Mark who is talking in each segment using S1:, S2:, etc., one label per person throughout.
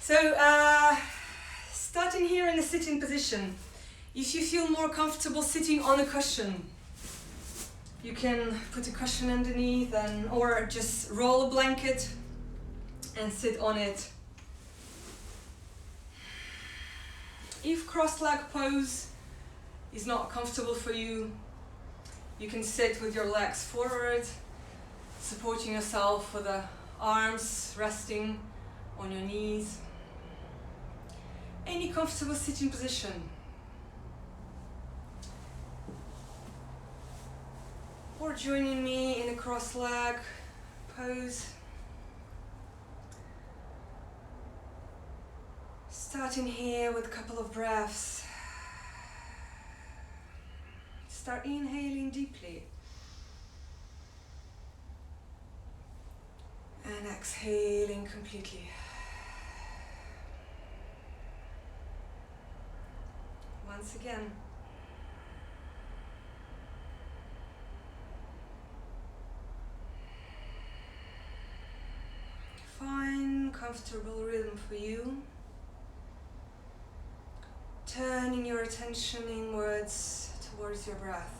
S1: So, starting here in a sitting position. If you feel more comfortable sitting on a cushion, you can put a cushion underneath or just roll a blanket and sit on it. If cross-leg pose is not comfortable for you, you can sit with your legs forward, supporting yourself with the arms resting on your knees. Any comfortable sitting position. Or joining me in a cross-leg pose. Starting here with a couple of breaths. Start inhaling deeply. And exhaling completely. Once again. Find comfortable rhythm for you. Turning your attention inwards towards your breath.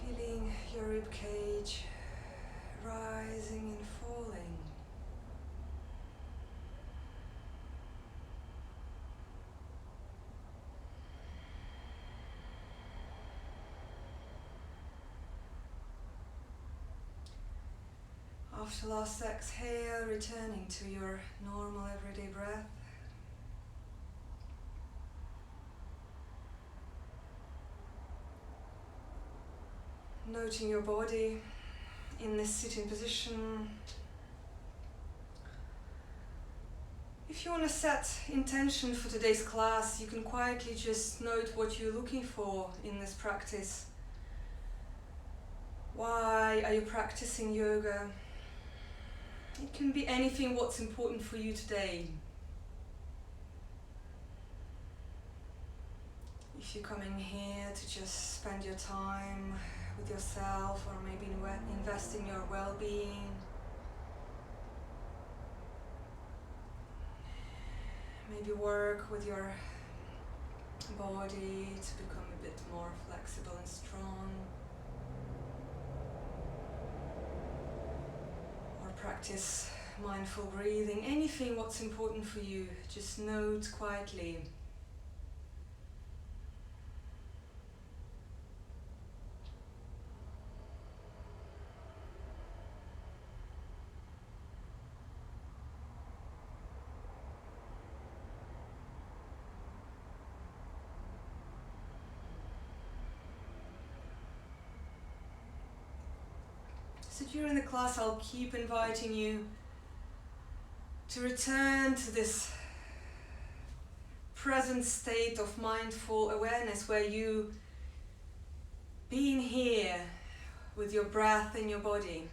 S1: Feeling your rib cage rising and falling. After last exhale, returning to your normal everyday breath. Noting your body in this sitting position. If you want to set intention for today's class, you can quietly just note what you're looking for in this practice. Why are you practicing yoga? It can be anything what's important for you today. If you're coming here to just spend your time with yourself or maybe invest in your well-being, maybe work with your body to become a bit more flexible and strong, or practice mindful breathing, anything what's important for you, just note quietly. So during the class, I'll keep inviting you to return to this present state of mindful awareness where you being here with your breath in your body.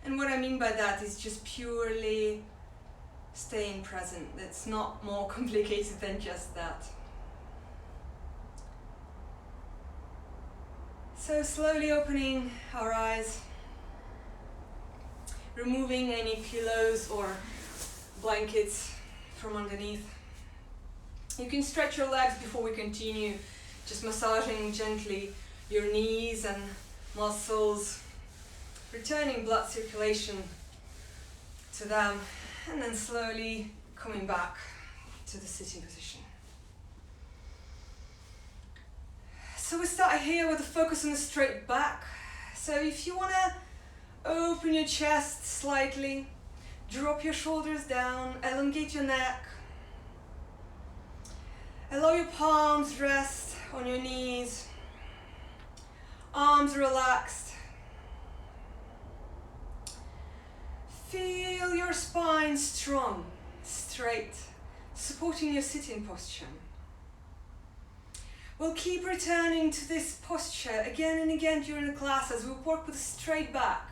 S1: And what I mean by that is just purely staying present. It's not more complicated than just that. So slowly opening our eyes, removing any pillows or blankets from underneath. You can stretch your legs before we continue, just massaging gently your knees and muscles, returning blood circulation to them, and then slowly coming back to the sitting position. So we start here with a focus on the straight back. So if you want to open your chest slightly, drop your shoulders down, elongate your neck. Allow your palms rest on your knees, arms relaxed. Feel your spine strong, straight, supporting your sitting posture. We'll keep returning to this posture again and again during the class as we work with a straight back.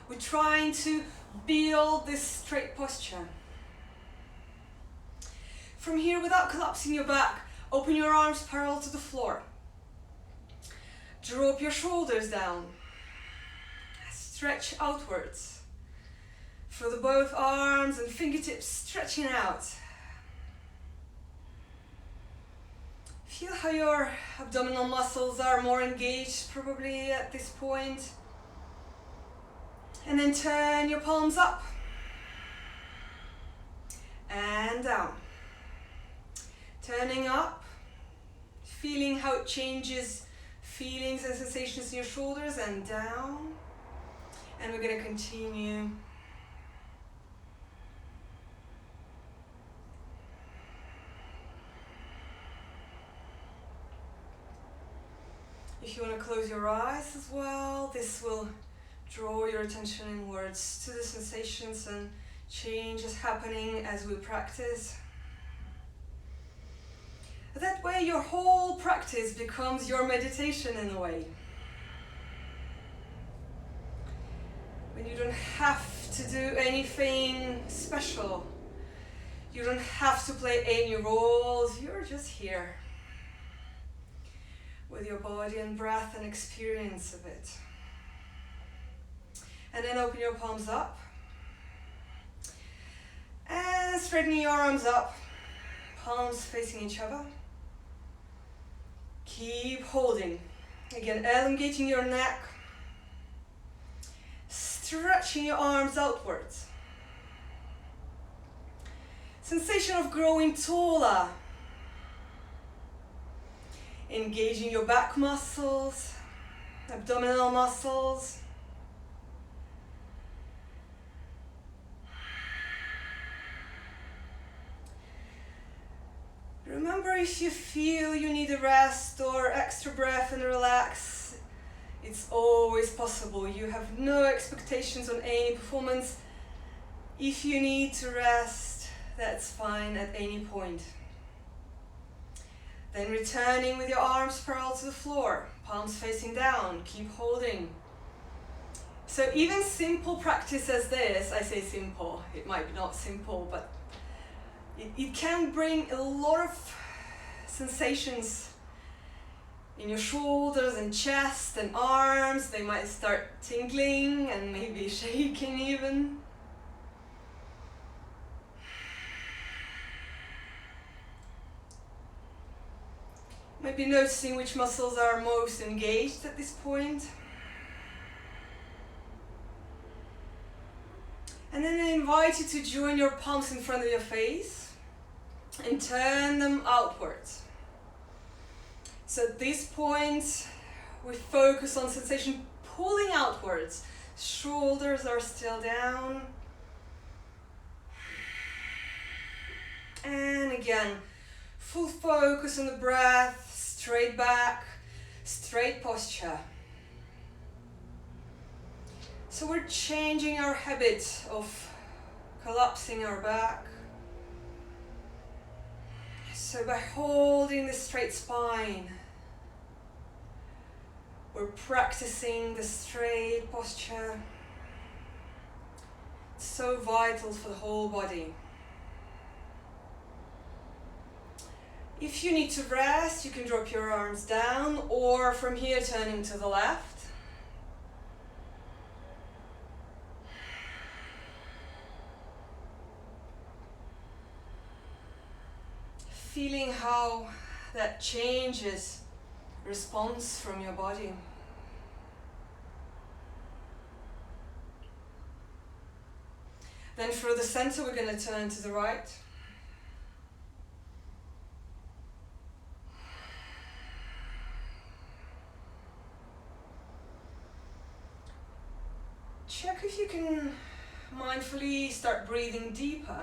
S1: We're trying to build this straight posture. From here, without collapsing your back, Open your arms parallel to the floor. Drop your shoulders down. Stretch outwards. Feel the both arms and fingertips stretching out. Feel how your abdominal muscles are more engaged probably at this point. And then turn your palms up and down. Turning up, feeling how it changes feelings and sensations in your shoulders, and down. And we're going to continue. If you want to close your eyes as well, this will draw your attention inwards to the sensations and changes happening as we practice. That way your whole practice becomes your meditation in a way. When you don't have to do anything special. You don't have to play any roles, you're just here. With your body and breath and experience of it. And then open your palms up. And straightening your arms up. Palms facing each other. Keep holding. Again, elongating your neck. Stretching your arms outwards. Sensation of growing taller. Engaging your back muscles, abdominal muscles. Remember, if you feel you need a rest or extra breath and relax, it's always possible. You have no expectations on any performance. If you need to rest, that's fine at any point. Then returning with your arms parallel to the floor, palms facing down, keep holding. So even simple practice as this, I say simple, it might be not simple, but it can bring a lot of sensations in your shoulders and chest and arms. They might start tingling and maybe shaking even. Maybe noticing which muscles are most engaged at this point. And then I invite you to join your palms in front of your face and turn them outwards. So at this point, we focus on sensation pulling outwards. Shoulders are still down. And again, full focus on the breath, straight back, straight posture. So we're changing our habit of collapsing our back. So by holding the straight spine, we're practicing the straight posture. It's so vital for the whole body. If you need to rest, you can drop your arms down, or from here turning to the left. Feeling how that changes response from your body. Then through the center, we're going to turn to the right. Check if you can mindfully start breathing deeper.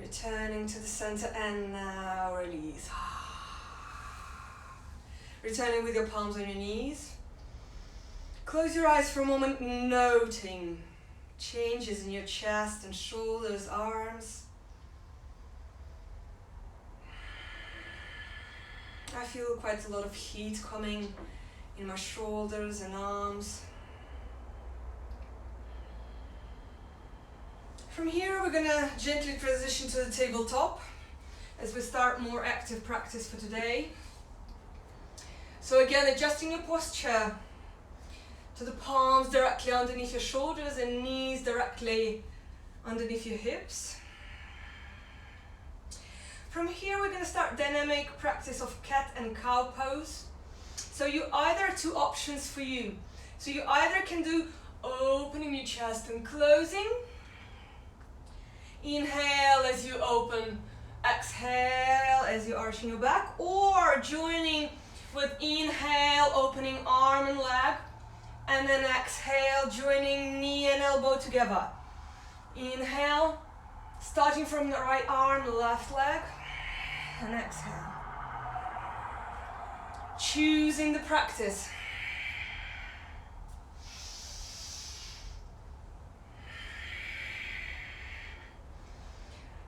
S1: Returning to the center, and now release. Returning with your palms on your knees. Close your eyes for a moment, noting changes in your chest and shoulders, arms. I feel quite a lot of heat coming in my shoulders and arms. From here we're gonna gently transition to the tabletop as we start more active practice for today. So again, adjusting your posture to the palms directly underneath your shoulders and knees directly underneath your hips. From here we're going to start dynamic practice of cat and cow pose. So you either two options for you. So you either can do opening your chest and closing. Inhale as you open, exhale as you arching your back, or joining with inhale, opening arm and leg, and then exhale, joining knee and elbow together. Inhale, starting from the right arm, left leg, and exhale. Choosing the practice.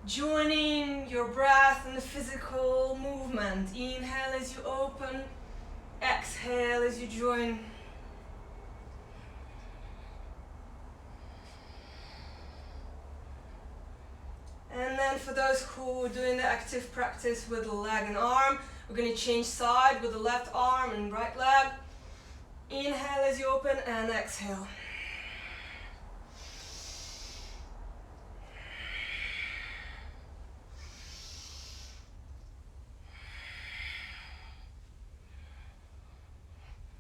S1: Joining your breath and the physical movement. Inhale as you open, exhale as you join. And then for those who are doing the active practice with the leg and arm, we're going to change side with the left arm and right leg. Inhale as you open and exhale.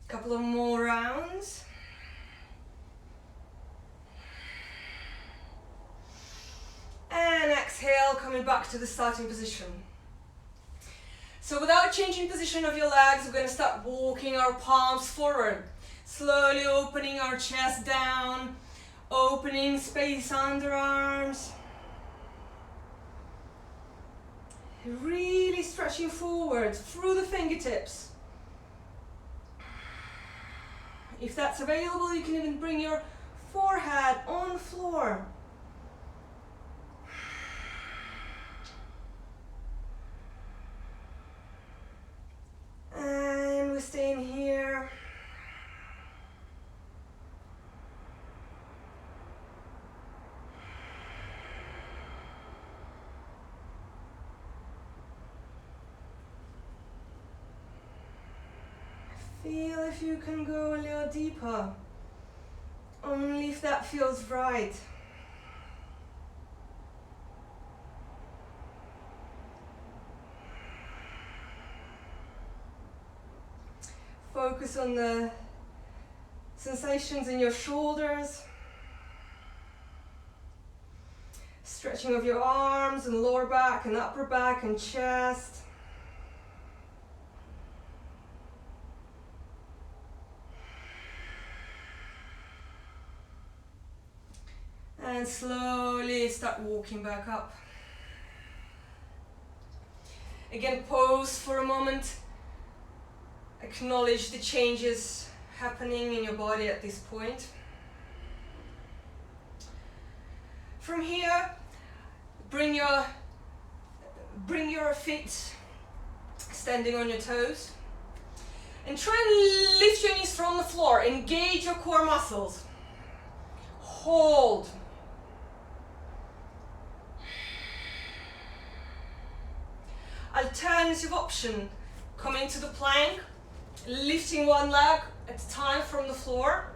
S1: Couple of more rounds. And exhale, coming back to the starting position. So without changing position of your legs, we're going to start walking our palms forward. Slowly opening our chest down, opening space underarms. Really stretching forward through the fingertips. If that's available, you can even bring your forehead on the floor. And we're staying here. Feel if you can go a little deeper, only if that feels right. Focus on the sensations in your shoulders, stretching of your arms and lower back and upper back and chest. And slowly start walking back up. Again, pose for a moment. Acknowledge the changes happening in your body at this point. From here, bring your feet standing on your toes. And try and lift your knees from the floor. Engage your core muscles. Hold. Alternative option, coming to the plank, lifting one leg at a time from the floor.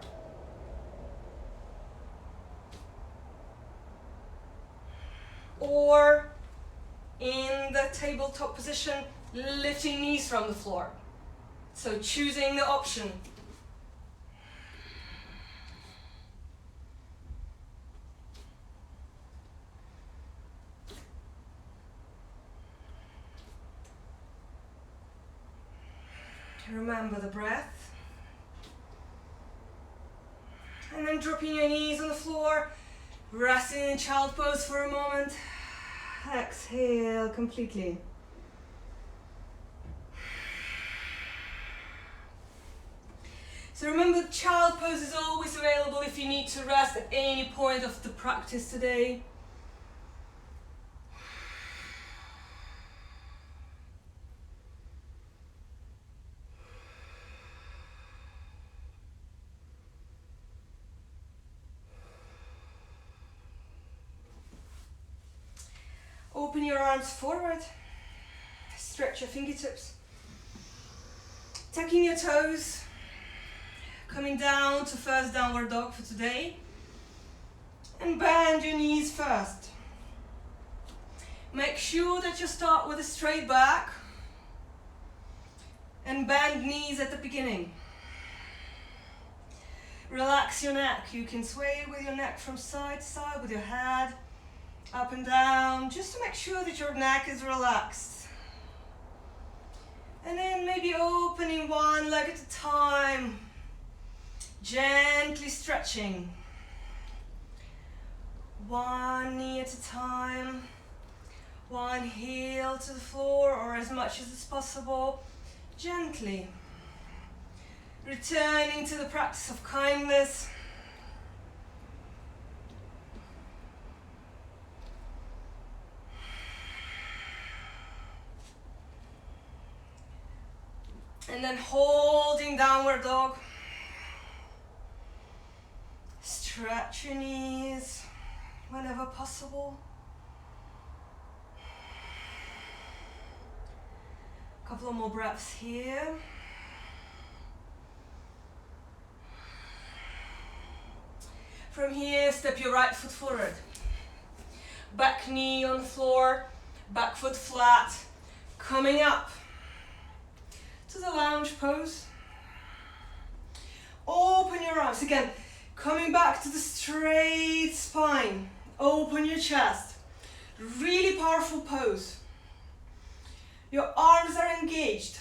S1: Or in the tabletop position, lifting knees from the floor. So choosing the option. Remember the breath. And then dropping your knees on the floor, resting in child pose for a moment. Exhale completely. So remember, child pose is always available if you need to rest at any point of the practice today. Open your arms forward. Stretch your fingertips. Tucking your toes. Coming down to first downward dog for today. And bend your knees first. Make sure that you start with a straight back. And bend knees at the beginning. Relax your neck. You can sway with your neck from side to side with your head up and down, just to make sure that your neck is relaxed. And then maybe opening one leg at a time, gently stretching. One knee at a time, one heel to the floor, or as much as is possible, gently. Returning to the practice of kindness. And then holding downward dog. Stretch your knees whenever possible. A couple of more breaths here. From here, step your right foot forward. Back knee on the floor, back foot flat. Coming up to the lounge pose. Open your arms. Again, coming back to the straight spine. Open your chest. Really powerful pose. Your arms are engaged.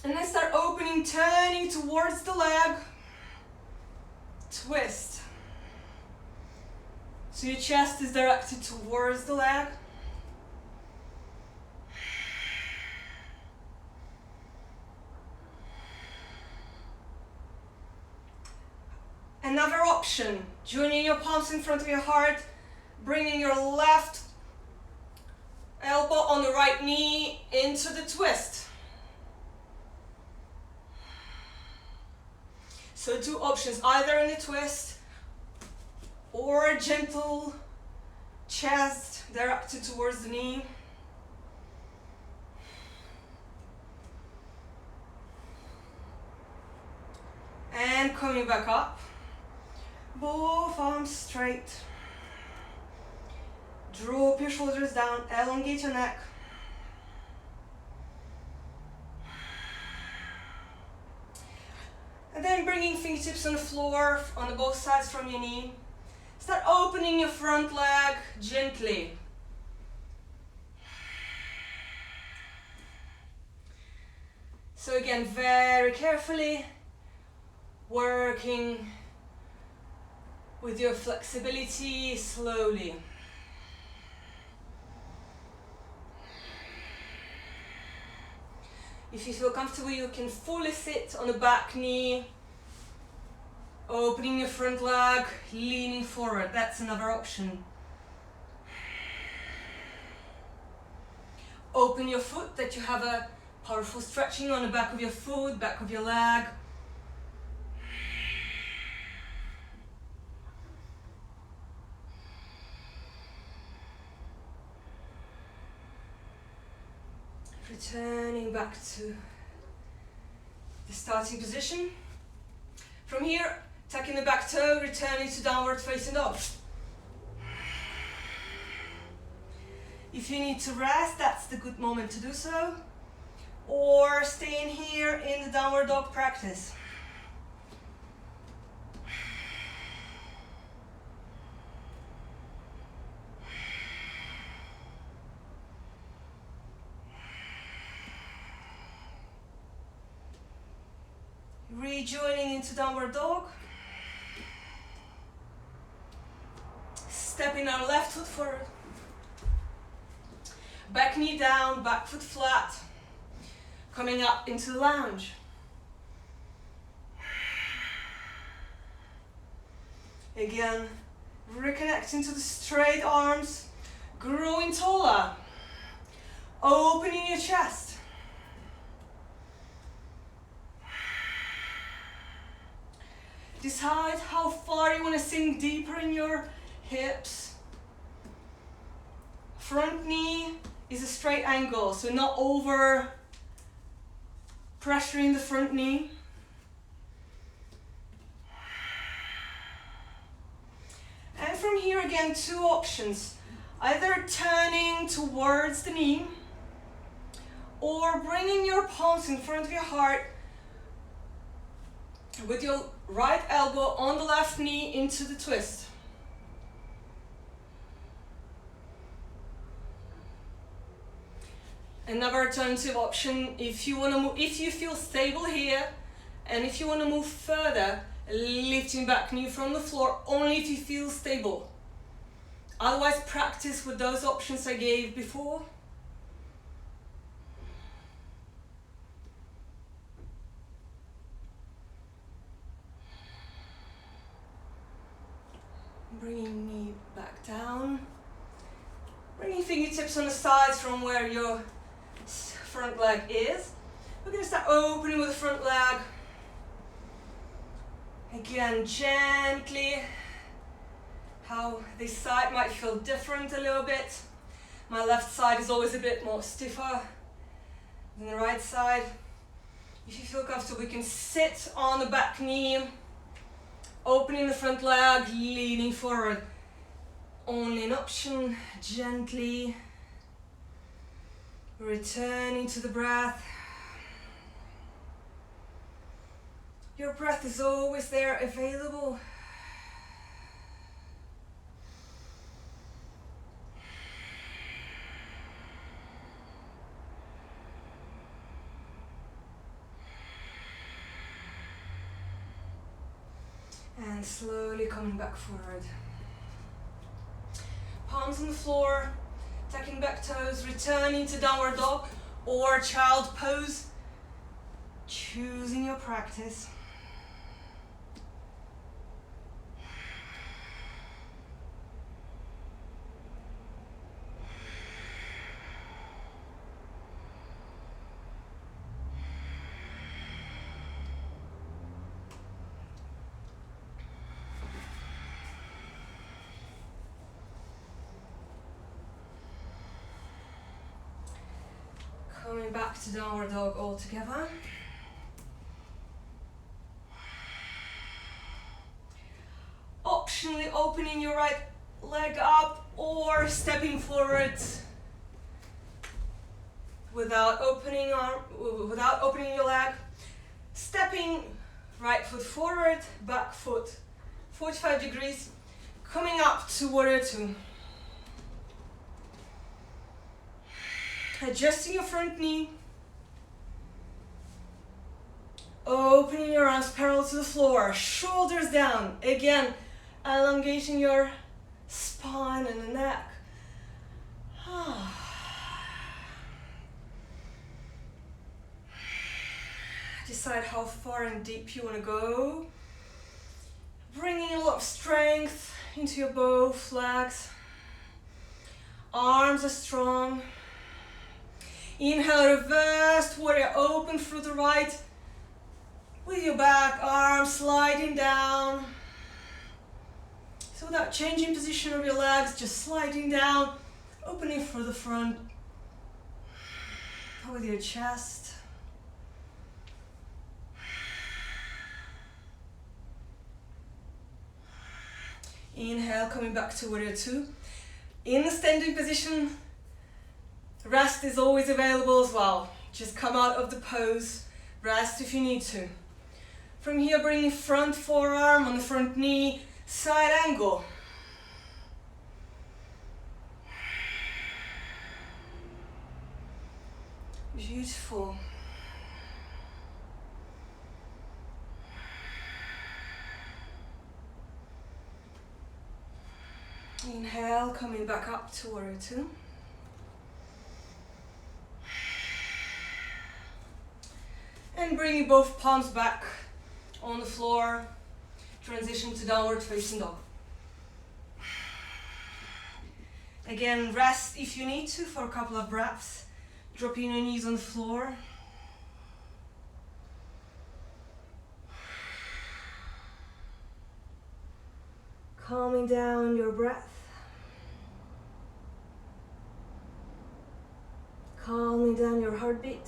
S1: And then start opening, turning towards the leg. Twist. So your chest is directed towards the leg. Another option, joining your palms in front of your heart, bringing your left elbow on the right knee into the twist. So two options, either in the twist or a gentle chest directed towards the knee. And coming back up, both arms straight. Drop your shoulders down, elongate your neck. And then bringing fingertips on the floor on the both sides from your knee. Start opening your front leg gently. So again, very carefully working with your flexibility slowly. If you feel comfortable, you can fully sit on the back knee, opening your front leg, leaning forward. That's another option. Open your foot, that you have a powerful stretching on the back of your foot, back of your leg. Returning back to the starting position. From here, tucking the back toe, returning to downward facing dog. If you need to rest, that's the good moment to do so. Or staying here in the downward dog practice. Rejoining into downward dog. Stepping our left foot forward. Back knee down, back foot flat. Coming up into the lounge. Again, reconnecting to the straight arms. Growing taller. Opening your chest. Decide how far you want to sink deeper in your hips. Front knee is a straight angle, so not over pressuring the front knee. And from here again, two options. Either turning towards the knee or bringing your palms in front of your heart with your right elbow on the left knee into the twist. Another alternative option, if you want to move, if you feel stable here, and if you want to move further, lifting back knee from the floor only if you feel stable. Otherwise, practice with those options I gave before. Bringing knee back down. Bringing fingertips on the sides from where your front leg is. We're going to start opening with the front leg. Again, gently. How this side might feel different a little bit. My left side is always a bit more stiffer than the right side. If you feel comfortable, you can sit on the back knee, opening the front leg, leaning forward. Only an option, gently returning to the breath. Your breath is always there, available. And slowly coming back forward. Palms on the floor, tucking back toes, returning to downward dog or child pose. Choosing your practice. Coming back to downward dog all together. Optionally opening your right leg up or stepping forward without opening your leg. Stepping right foot forward, back foot 45 degrees, coming up to warrior two. Adjusting your front knee, opening your arms parallel to the floor, shoulders down. Again, elongating your spine and the neck. Decide how far and deep you want to go. Bringing a lot of strength into your both legs. Arms are strong. Inhale, reverse warrior, open through the right with your back, arms sliding down. So without changing position of your legs, just sliding down, opening through the front with your chest. Inhale, coming back to warrior two. In the standing position, rest is always available as well. Just come out of the pose, rest if you need to. From here, bringing front forearm on the front knee, side angle. Beautiful. Inhale, coming back up to warrior two. And bringing both palms back on the floor. Transition to downward facing dog. Again, rest if you need to for a couple of breaths. Dropping your knees on the floor. Calming down your breath. Calming down your heartbeat.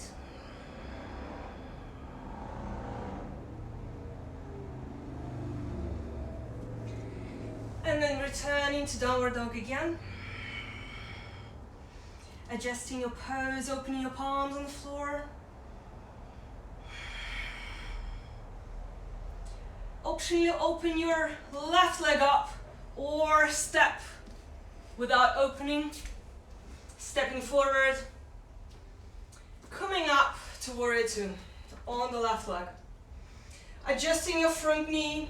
S1: And then returning to downward dog again. Adjusting your pose, opening your palms on the floor. Optionally open your left leg up or step without opening. Stepping forward. Coming up to warrior two on the left leg. Adjusting your front knee.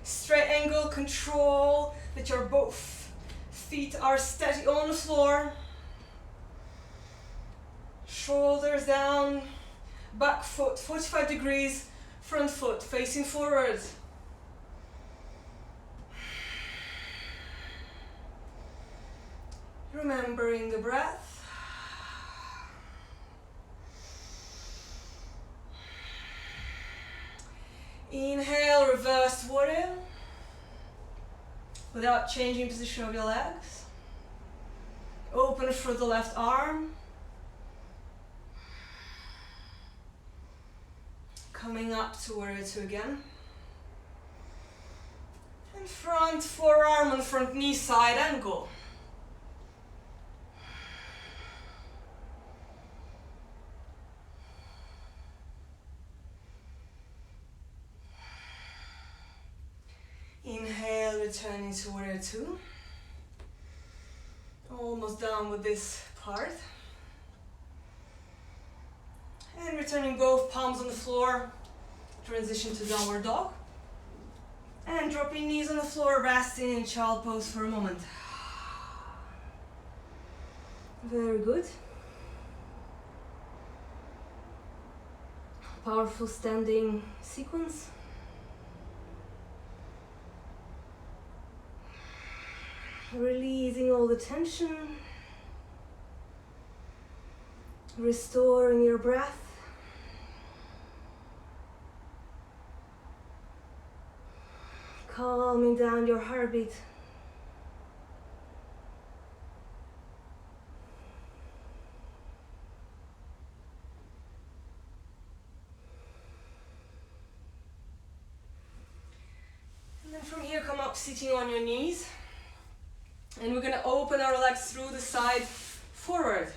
S1: Straight angle, control that your both feet are steady on the floor. Shoulders down, back foot 45 degrees, front foot facing forward. Remembering the breath. Inhale, reverse warrior. Without changing position of your legs. Open through the left arm. Coming up to warrior two again. And front forearm on front knee, side angle. Inhale, returning to warrior two. Almost done with this part. And returning both palms on the floor. Transition to downward dog. And dropping knees on the floor, resting in child pose for a moment. Very good. Powerful standing sequence. Releasing all the tension. Restoring your breath. Calming down your heartbeat. And then from here, come up sitting on your knees. And we're going to open our legs through the side forward.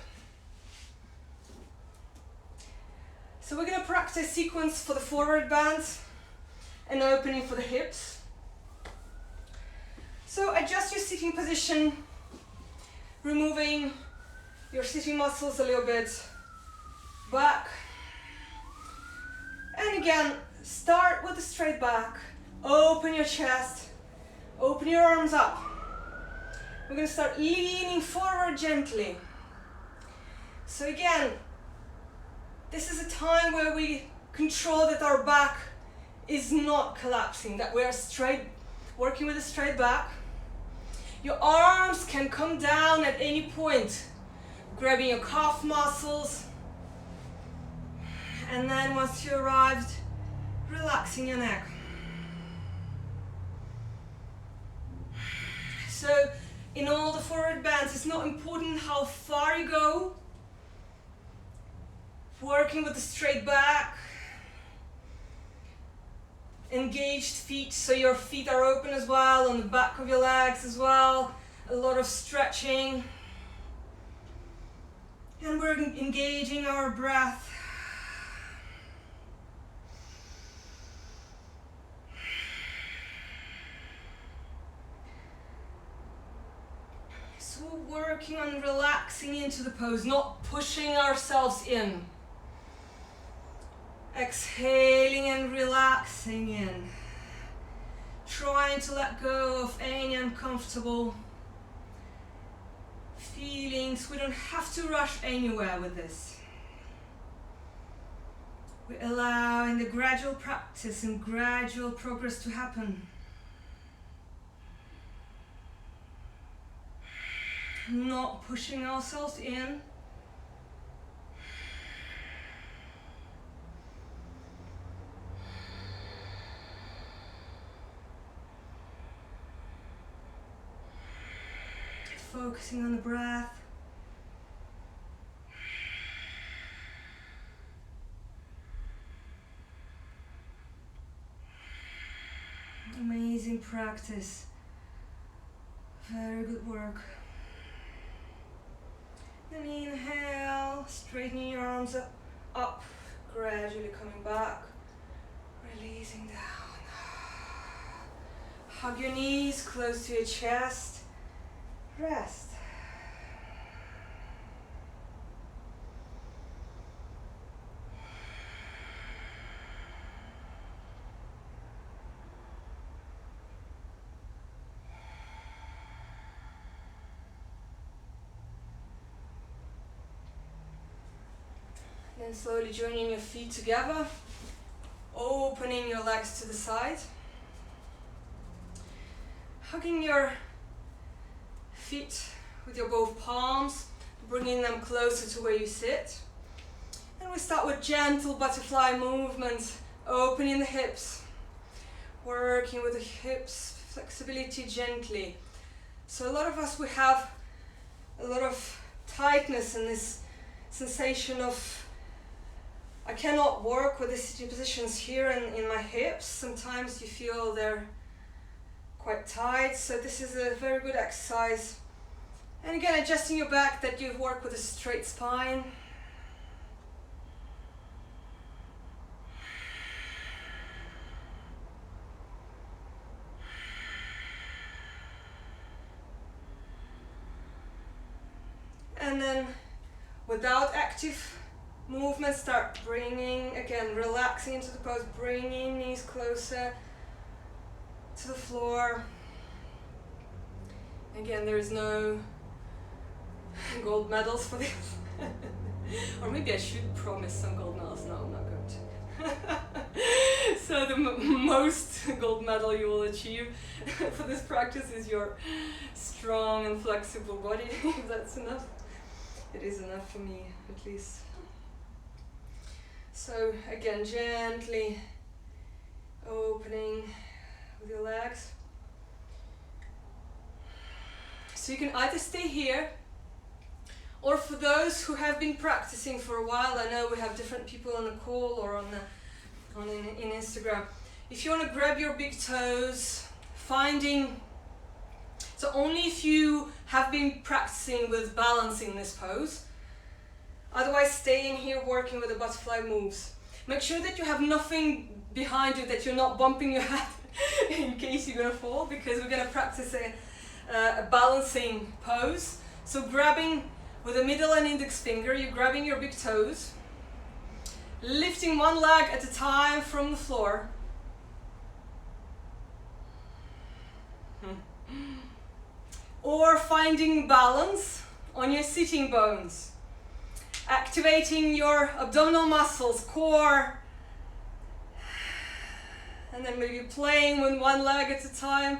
S1: So we're going to practice sequence for the forward bend and opening for the hips. So adjust your sitting position, removing your sitting muscles a little bit back. And again, start with the straight back. Open your chest, open your arms up. We're going to start leaning forward gently. So again, this is a time where we control that our back is not collapsing, that we're straight, working with a straight back. Your arms can come down at any point, grabbing your calf muscles. And then once you arrived, relaxing your neck. So in all the forward bends, it's not important how far you go. Working with the straight back. Engaged feet, so your feet are open as well, on the back of your legs as well. A lot of stretching. And we're engaging our breath. So working on relaxing into the pose, not pushing ourselves in. Exhaling and relaxing in. Trying to let go of any uncomfortable feelings. We don't have to rush anywhere with this. We're allowing the gradual practice and gradual progress to happen. Not pushing ourselves in. focusing on the breath. Amazing practice. Very good work. Then inhale, straightening your arms up, gradually coming back, releasing down. Hug your knees close to your chest. Rest. Then slowly joining your feet together, opening your legs to the side, hugging your feet with your both palms, bringing them closer to where you sit. And we start with gentle butterfly movements, opening the hips, working with the hips, flexibility gently. So a lot of us, we have a lot of tightness and this sensation of I cannot work with the sitting positions here in my hips. Sometimes you feel they're quite tight, so this is a very good exercise. And again, adjusting your back that you work with a straight spine. And then without active movement, start bringing, again, relaxing into the pose, bringing knees closer to the floor. Again, there is no gold medals for this. Or maybe I should promise some gold medals. No, I'm not going to. So the most gold medal you will achieve for this practice is your strong and flexible body. If that's enough. It is enough for me, at least. So again, gently opening with your legs. So you can either stay here, or for those who have been practicing for a while, I know we have different people on the call or in Instagram. If you want to grab your big toes, so only if you have been practicing with balancing this pose. Otherwise, stay in here working with the butterfly moves. Make sure that you have nothing behind you, that you're not bumping your head in case you're gonna fall, because we're gonna practice a balancing pose. So grabbing with the middle and index finger, you're grabbing your big toes, lifting one leg at a time from the floor. Or finding balance on your sitting bones. Activating your abdominal muscles, core. And then maybe playing with one leg at a time.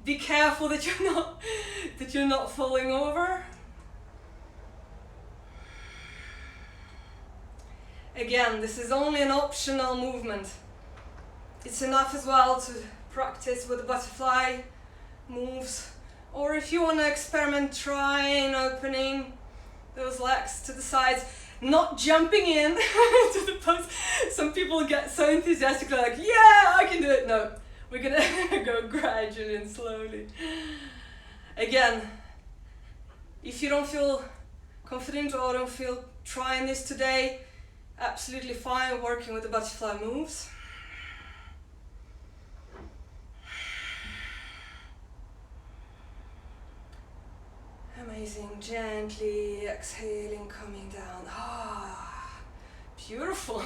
S1: Be careful that you're not falling over. Again, this is only an optional movement. It's enough as well to practice with the butterfly moves. Or if you want to experiment, trying opening those legs to the sides, not jumping in to the pose. Some people get so enthusiastic, like, yeah, I can do it. No, we're gonna go gradually and slowly. Again, if you don't feel confident or don't feel trying this today, absolutely fine working with the butterfly moves. Amazing, gently exhaling, coming down. Ah, beautiful.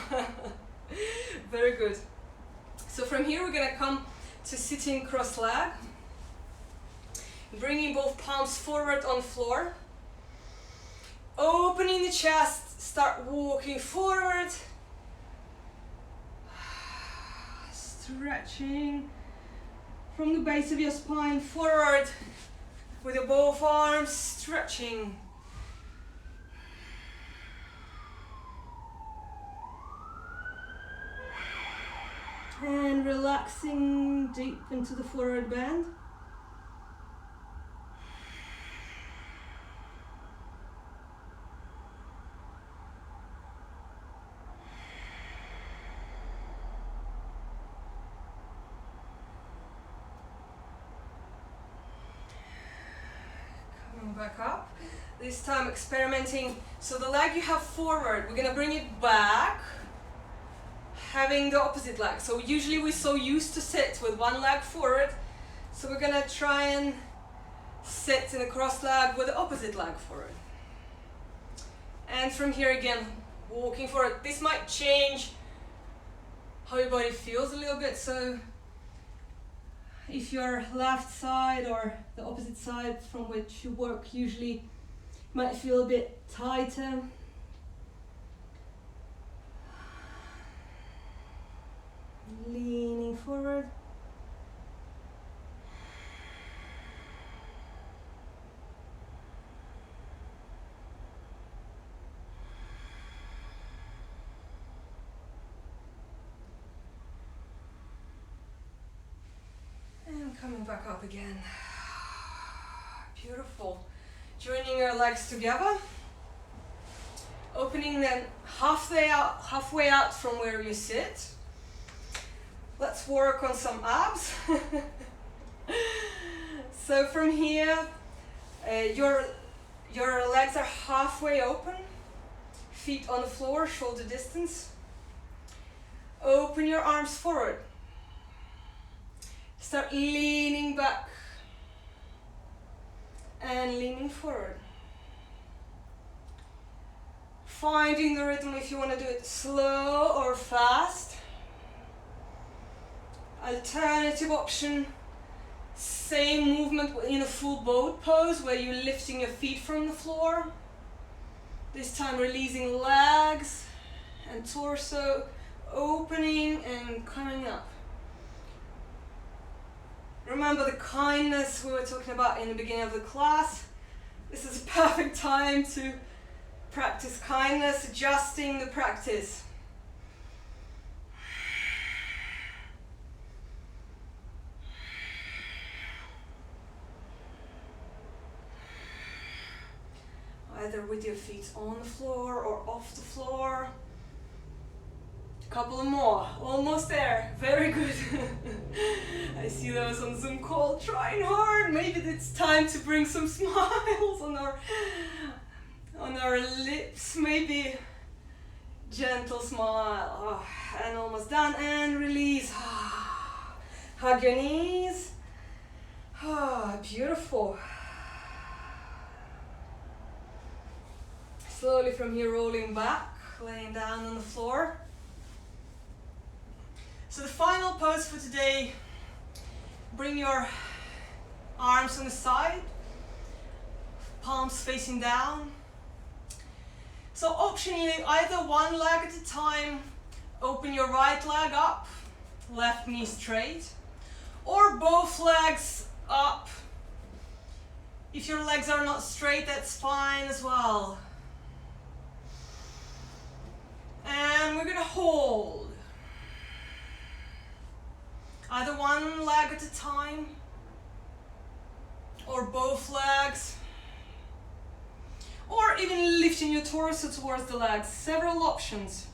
S1: Very good. So from here we're gonna come to sitting cross-leg, bringing both palms forward on floor, opening the chest, start walking forward, stretching from the base of your spine forward. With your both arms, stretching. And relaxing deep into the forward bend. back up. This time experimenting. So the leg you have forward, we're gonna bring it back, having the opposite leg. So usually we're so used to sit with one leg forward, so we're gonna try and sit in a cross leg with the opposite leg forward. And from here again, walking forward. This might change how your body feels a little bit. So if your left side or the opposite side from which you work usually might feel a bit tighter, leaning forward. And coming back up again. Beautiful. Joining your legs together. Opening them halfway out from where you sit. Let's work on some abs. So from here, your legs are halfway open, feet on the floor, shoulder distance. Open your arms forward. Start leaning back and leaning forward. Finding the rhythm if you want to do it slow or fast. Alternative option, same movement in a full boat pose where you're lifting your feet from the floor. This time releasing legs and torso, opening and coming up. Remember the kindness we were talking about in the beginning of the class. This is a perfect time to practice kindness, adjusting the practice. Either with your feet on the floor or off the floor. A couple more, almost there, very good. I see those on Zoom call trying hard. Maybe it's time to bring some smiles on our lips, maybe gentle smile. Oh, and almost done, and release. Hug your knees. Oh, beautiful. Slowly from here rolling back, laying down on the floor. So the final pose for today, bring your arms on the side, palms facing down. So optionally, either one leg at a time, open your right leg up, left knee straight, or both legs up. If your legs are not straight, that's fine as well. And we're gonna hold. Either one leg at a time, or both legs, or even lifting your torso towards the legs. Several options.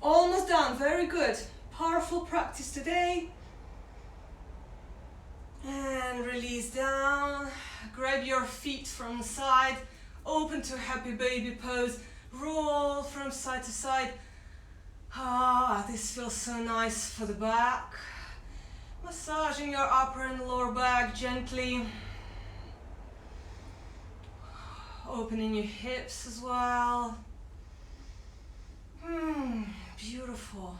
S1: Almost done, very good. Powerful practice today. And release down. Grab your feet from the side. Open to happy baby pose. Roll from side to side. This feels so nice for the back. Massaging your upper and lower back gently. Opening your hips as well. Beautiful.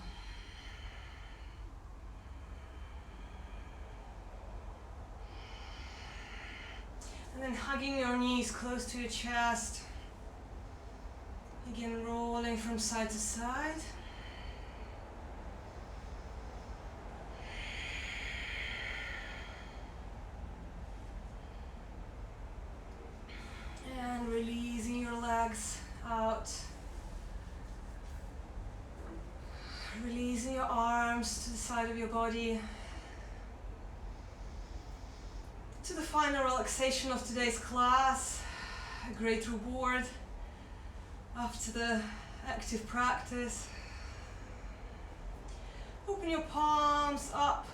S1: And then hugging your knees close to your chest. Again, rolling from side to side. And releasing your legs out. Releasing your arms to the side of your body. To the final relaxation of today's class. A great reward after the active practice. Open your palms up.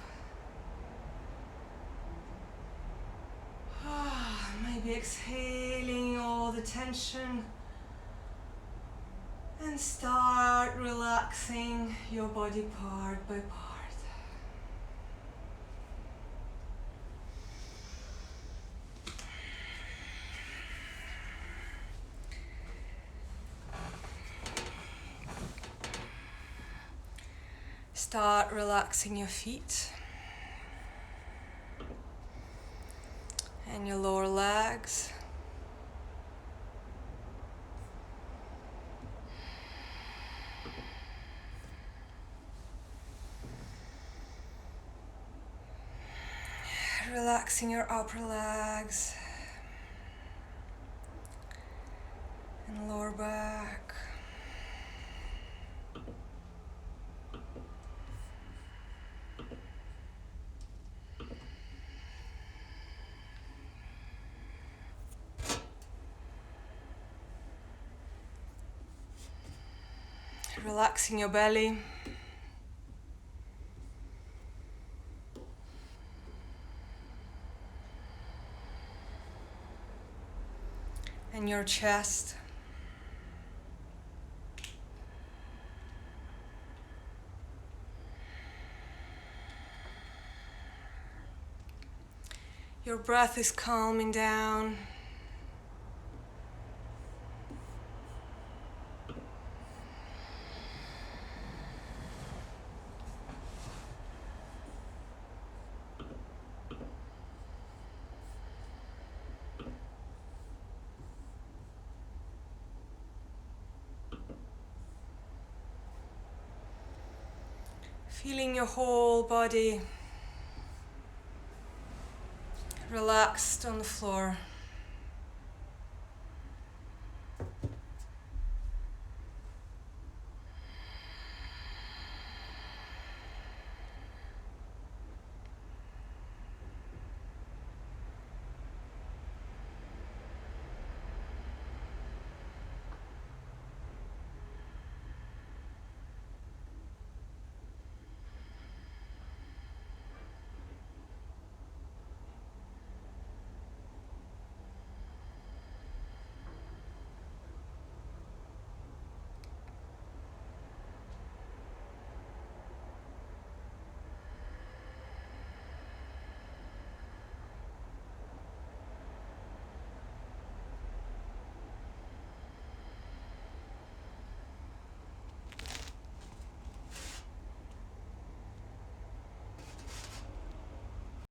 S1: Maybe exhaling all the tension. And start relaxing your body part by part. Start relaxing your feet and your lower legs. Relaxing your upper legs and lower back. Relaxing your belly. And your chest. Your breath is calming down. Feeling your whole body relaxed on the floor.